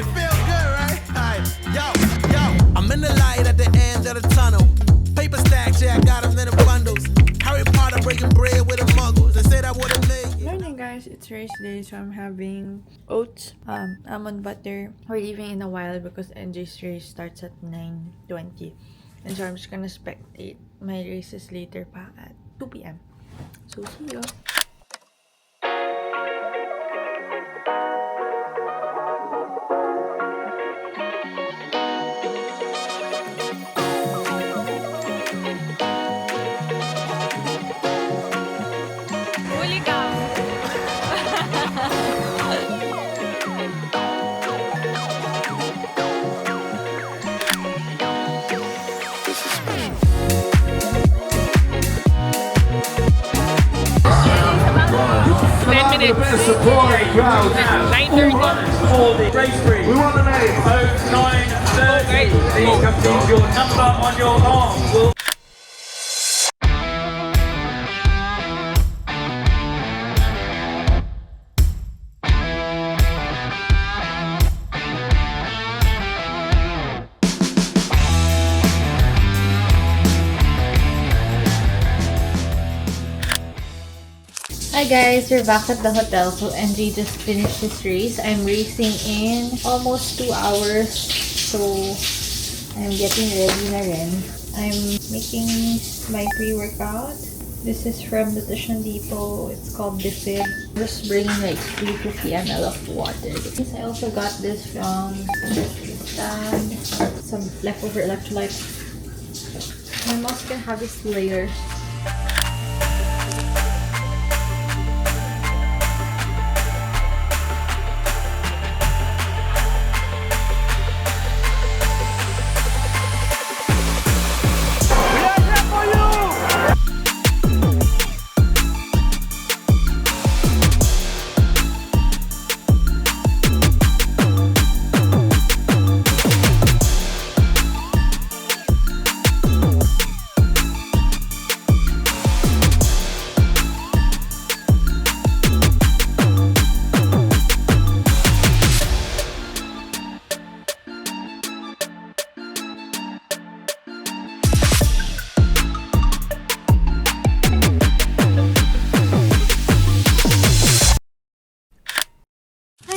It feels good, right? Alright, yo, I'm in the light at the end of the tunnel. Paper stacks, yeah, I got them in the bundles. Harry Potter breaking bread with the muggles. They say that what it made. Morning guys, it's race day, so I'm having oats, almond butter. We're leaving in a while because NJ's race starts at 9:20, and so I'm just gonna spectate my races later pa at 2 p.m. So see you. Supporting crowd now. 9:30 race free. We want the name. 0930. Please come to your number on your arm. Hi guys, we're back at the hotel. So Enjay just finished his race. I'm racing in almost 2 hours. So I'm getting ready na rin. I'm making my pre-workout. This is from Nutrition Depot. It's called Defib. Just bringing like 350 ml of water. I also got this from Stand. Some leftover electrolytes. I'm also gonna have this layer.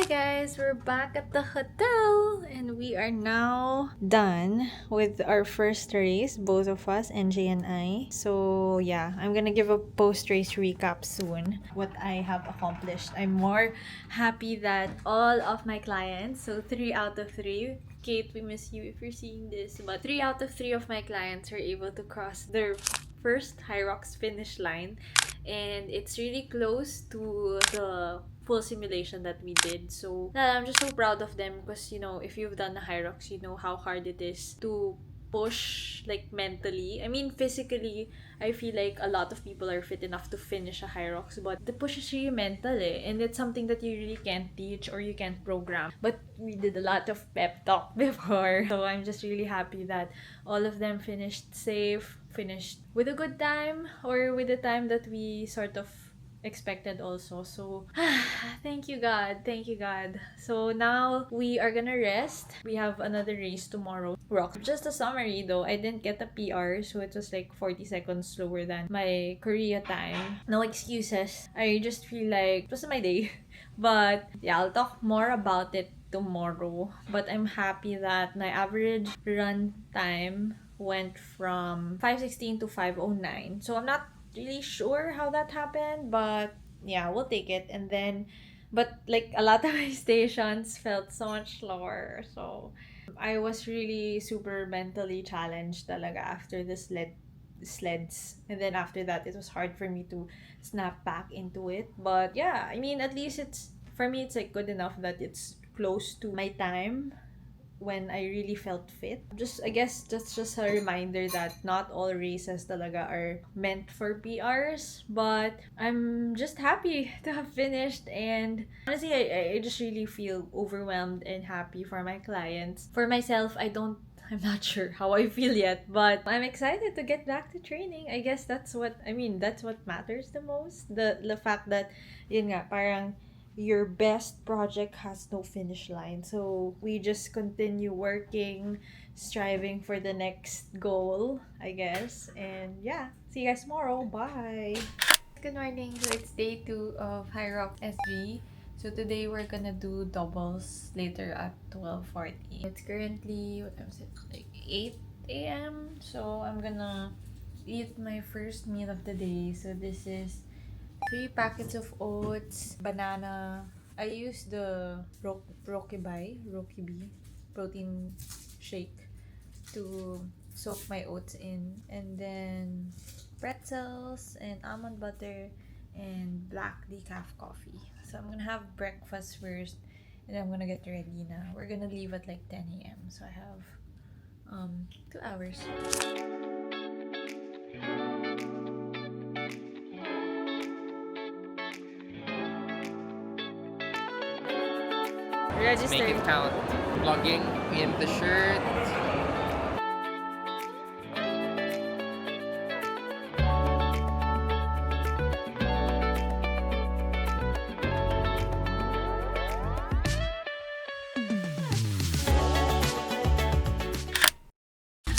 Guys, we're back at the hotel and we are now done with our first race, both of us, Enjay and I. So yeah, I'm gonna give a post-race recap soon what I have accomplished. I'm more happy that all of my clients, so 3 out of 3, Kate, we miss you if you're seeing this, but 3 out of 3 of my clients were able to cross their first HYROX finish line, and it's really close to the full simulation that we did. So I'm just so proud of them because, you know, if you've done a HYROX, you know how hard it is to push, like, mentally. I mean, physically, I feel like a lot of people are fit enough to finish a HYROX, but the push is really mental, and it's something that you really can't teach or you can't program. But we did a lot of pep talk before, so I'm just really happy that all of them finished safe, finished with a good time, or with the time that we sort of expected also. So thank you God, thank you God. So now we are gonna rest. We have another race tomorrow. Rock. Just a summary though, I didn't get a PR, so it was like 40 seconds slower than my Korea time. No excuses, I just feel like it was my day. But yeah, I'll talk more about it tomorrow. But I'm happy that my average run time went from 5:16 to 5:09. So I'm not really sure how that happened, but yeah, we'll take it. And then, but like a lot of my stations felt so much slower. So I was really super mentally challenged talaga after the sleds. And then after that, it was hard for me to snap back into it. But yeah, I mean, at least it's, for me, it's like good enough that it's close to my time when I really felt fit. I guess that's just a reminder that not all races talaga are meant for PRs, but I'm just happy to have finished, and honestly, I just really feel overwhelmed and happy for my clients. For myself, I'm not sure how I feel yet, but I'm excited to get back to training. I guess that's what matters the most. The fact that, yun nga, parang your best project has no finish line. So we just continue working, striving for the next goal, I guess. And yeah, see you guys tomorrow. Bye. Good morning. So it's day 2 of HYROX SG. So today we're gonna do doubles later at 12:40. It's currently, what time is it? Like 8 a.m. So I'm gonna eat my first meal of the day. So this is 3 packets of oats, banana. I use the Rokibi protein shake to soak my oats in, and then pretzels and almond butter and black decaf coffee. So I'm gonna have breakfast first, and I'm gonna get ready now. We're gonna leave at like 10 a.m. So I have 2 hours. Make it count. Vlogging in the shirt.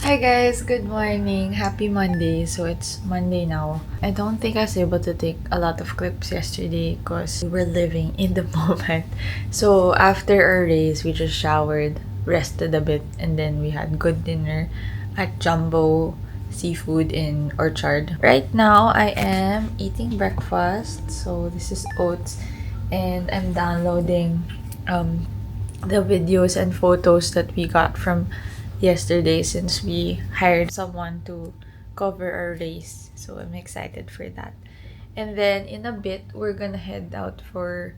Hi guys, good morning. Happy Monday. So it's Monday now. I don't think I was able to take a lot of clips yesterday because we were living in the moment. So after our race, we just showered, rested a bit, and then we had good dinner at Jumbo Seafood in Orchard. Right now, I am eating breakfast. So this is oats, and I'm downloading the videos and photos that we got from yesterday since we hired someone to cover our race. So I'm excited for that. And then in a bit, we're gonna head out for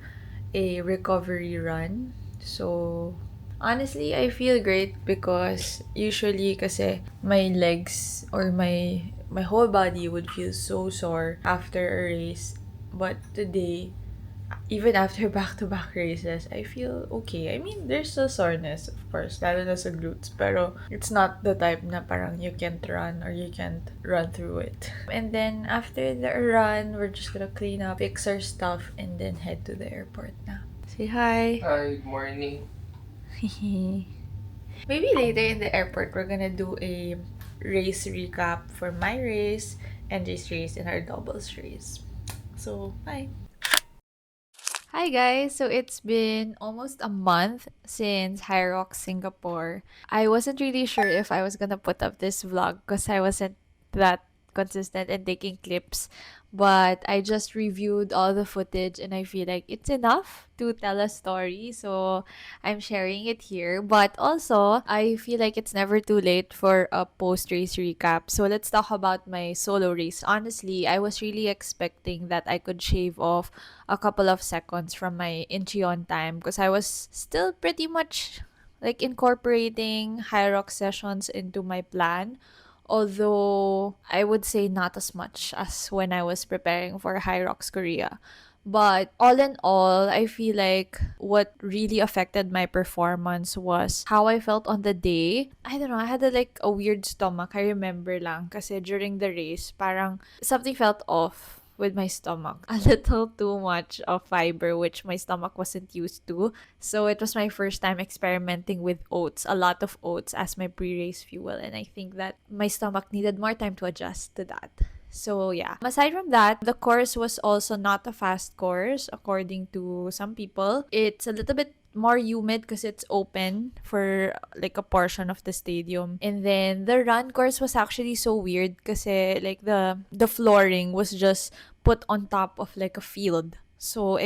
a recovery run. So honestly, I feel great because usually kasi my legs or my whole body would feel so sore after a race. But today, even after back-to-back races, I feel okay. I mean, there's still soreness, of course, lalo na sa glutes. Pero it's not the type na parang you can't run or you can't run through it. And then after the run, we're just gonna clean up, fix our stuff, and then head to the airport na. Say hi. Hi, good morning. Maybe later in the airport, we're gonna do a race recap for my race, Enjay's race, and our doubles race. So, bye. Hi guys! So it's been almost a month since HYROX Singapore. I wasn't really sure if I was gonna put up this vlog because I wasn't that consistent in taking clips. But I just reviewed all the footage and I feel like it's enough to tell a story. So I'm sharing it here. But also, I feel like it's never too late for a post-race recap. So let's talk about my solo race. Honestly, I was really expecting that I could shave off a couple of seconds from my Incheon time because I was still pretty much like incorporating HYROX sessions into my plan. Although I would say not as much as when I was preparing for HYROX Korea. But all in all, I feel like what really affected my performance was how I felt on the day. I don't know, I had a weird stomach. I remember lang kasi during the race, parang something felt off with my stomach. A little too much of fiber, which my stomach wasn't used to. So it was my first time experimenting with oats, a lot of oats as my pre-race fuel. And I think that my stomach needed more time to adjust to that. So yeah. Aside from that, the course was also not a fast course according to some people. It's a little bit more humid because it's open for like a portion of the stadium. And then the run course was actually so weird kasi like the flooring was just put on top of like a field. So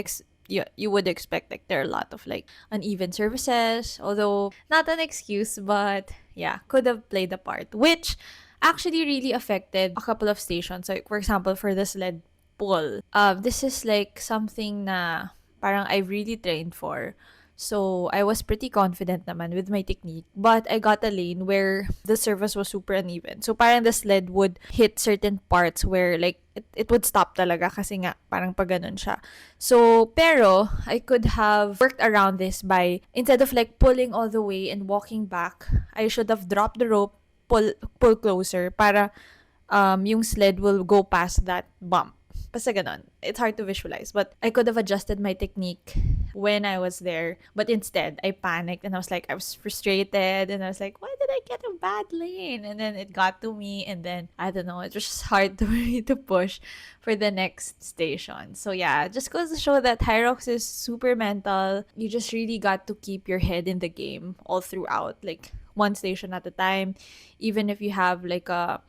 you would expect like there are a lot of like uneven surfaces, although not an excuse, but yeah, could have played a part, which actually really affected a couple of stations. Like for example, for the sled pull, this is like something na parang I really trained for. So I was pretty confident naman with my technique. But I got a lane where the surface was super uneven. So parang the sled would hit certain parts where like it would stop talaga kasi nga parang pag ganun siya. So pero I could have worked around this by instead of like pulling all the way and walking back, I should have dropped the rope, pull closer para yung sled will go past that bump. basta ganon. It's hard to visualize. But I could have adjusted my technique when I was there. But instead, I panicked and I was frustrated and I was like, why did I get a bad lane? And then it got to me and then, I don't know, it was just hard to me to push for the next station. So yeah, just goes to show that HYROX is super mental. You just really got to keep your head in the game all throughout, like one station at a time. Even if you have like a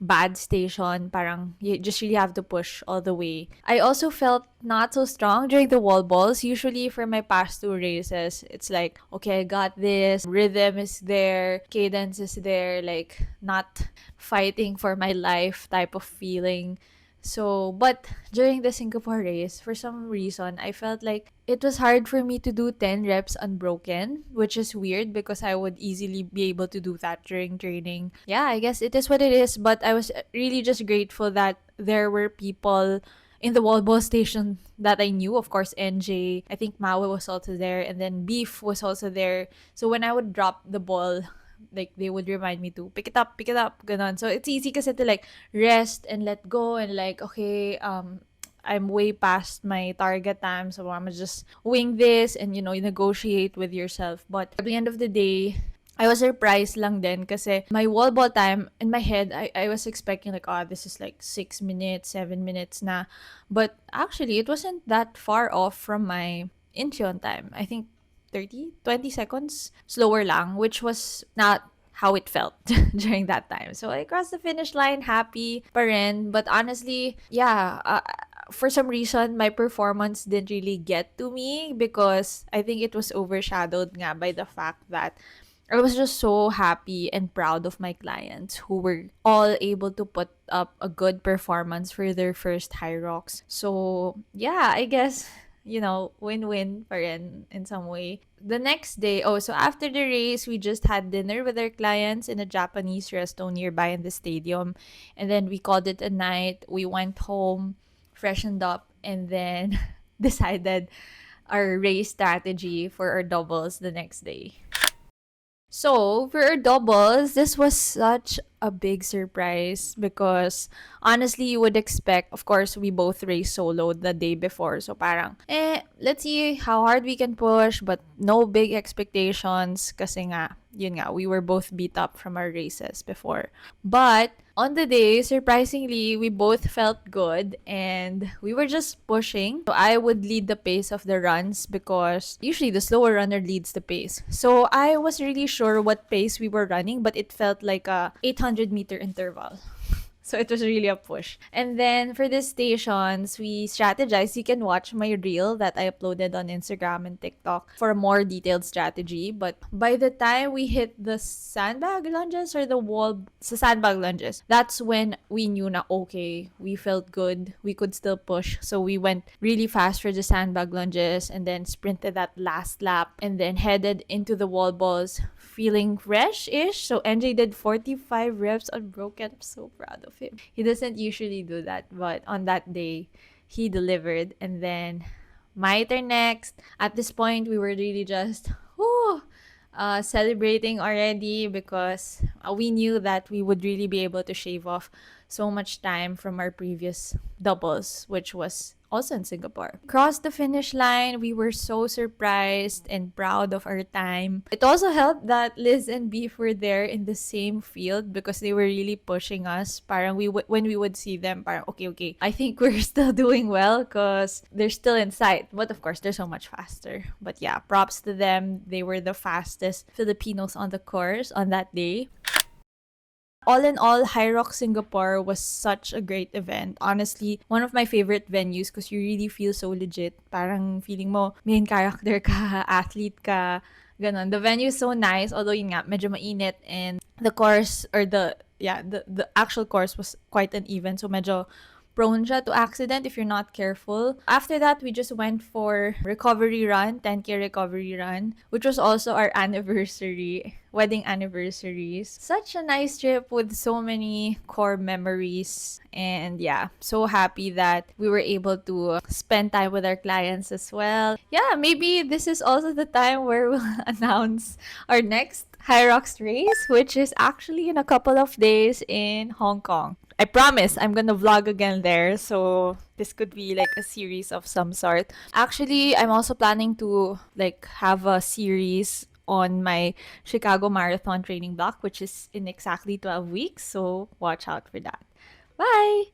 bad station, parang you just really have to push all the way. I also felt not so strong during the wall balls. Usually for my past 2 races, it's like, okay, I got this. Rhythm is there, cadence is there, like not fighting for my life type of feeling. So, but during the Singapore race, for some reason, I felt like it was hard for me to do 10 reps unbroken, which is weird because I would easily be able to do that during training. Yeah, I guess it is what it is, but I was really just grateful that there were people in the wall ball station that I knew. Of course, NJ, I think Maui was also there, and then Beef was also there. So when I would drop the ball, like they would remind me to pick it up, ganon. So it's easy kasi to like rest and let go and like, okay, I'm way past my target time, so I'm gonna just wing this and, you know, negotiate with yourself. But at the end of the day, I was surprised lang din kasi my wall ball time in my head, I was expecting like, oh, this is like 6 minutes, 7 minutes na. But actually, it wasn't that far off from my Incheon time. I think 20 seconds slower lang, which was not how it felt during that time. So I crossed the finish line happy pa rin. But honestly, yeah, for some reason, my performance didn't really get to me because I think it was overshadowed nga by the fact that I was just so happy and proud of my clients who were all able to put up a good performance for their first HYROX. So yeah, I guess, you know, win-win pa rin in some way. The next day, so after the race, we just had dinner with our clients in a Japanese resto nearby in the stadium. And then we called it a night. We went home, freshened up, and then decided our race strategy for our doubles the next day. So, for our doubles, this was such a big surprise because honestly, you would expect, of course, we both raced solo the day before. So, parang, let's see how hard we can push, but no big expectations kasi nga, yun nga, we were both beat up from our races before. But, on the day, surprisingly, we both felt good and we were just pushing. So I would lead the pace of the runs because usually the slower runner leads the pace. So I was really sure what pace we were running, but it felt like a 800-meter interval. So it was really a push. And then for the stations, we strategized. You can watch my reel that I uploaded on Instagram and TikTok for a more detailed strategy. But by the time we hit the sandbag lunges or the wall, sa sandbag lunges, that's when we knew na okay, we felt good. We could still push. So we went really fast for the sandbag lunges and then sprinted that last lap and then headed into the wall balls feeling fresh-ish. So NJ did 45 reps unbroken. I'm so proud of him. He doesn't usually do that, but on that day, he delivered. And then my turn next. At this point, we were really just celebrating already because we knew that we would really be able to shave off so much time from our previous doubles, which was also in Singapore. Crossed the finish line, we were so surprised and proud of our time. It also helped that Liz and Beef were there in the same field because they were really pushing us. Parang when we would see them, parang okay, I think we're still doing well because they're still in sight. But of course, they're so much faster. But yeah, props to them. They were the fastest Filipinos on the course on that day. All in all, HYROX Singapore was such a great event. Honestly, one of my favorite venues because you really feel so legit. Parang feeling mo, main character ka, athlete ka, ganon. The venue is so nice, although yun nga, medyo mainit and the course, or the actual course was quite uneven. So medyo prone siya to accident if you're not careful. After that, we just went for recovery run, 10K recovery run, which was also our wedding anniversaries. Such a nice trip with so many core memories. And yeah, so happy that we were able to spend time with our clients as well. Yeah, maybe this is also the time where we'll announce our next HYROX race, which is actually in a couple of days in Hong Kong. I promise I'm gonna vlog again there. So this could be like a series of some sort. Actually, I'm also planning to like have a series on my Chicago Marathon training block, which is in exactly 12 weeks. So watch out for that. Bye!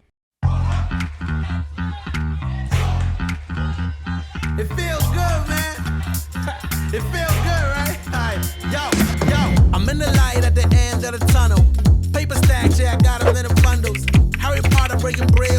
It feels good, man. It feels good, right? Alright, yo, I'm in the light at the end of the tunnel. Paper stacks, yeah, I got them in the bundles. Harry Potter breaking bread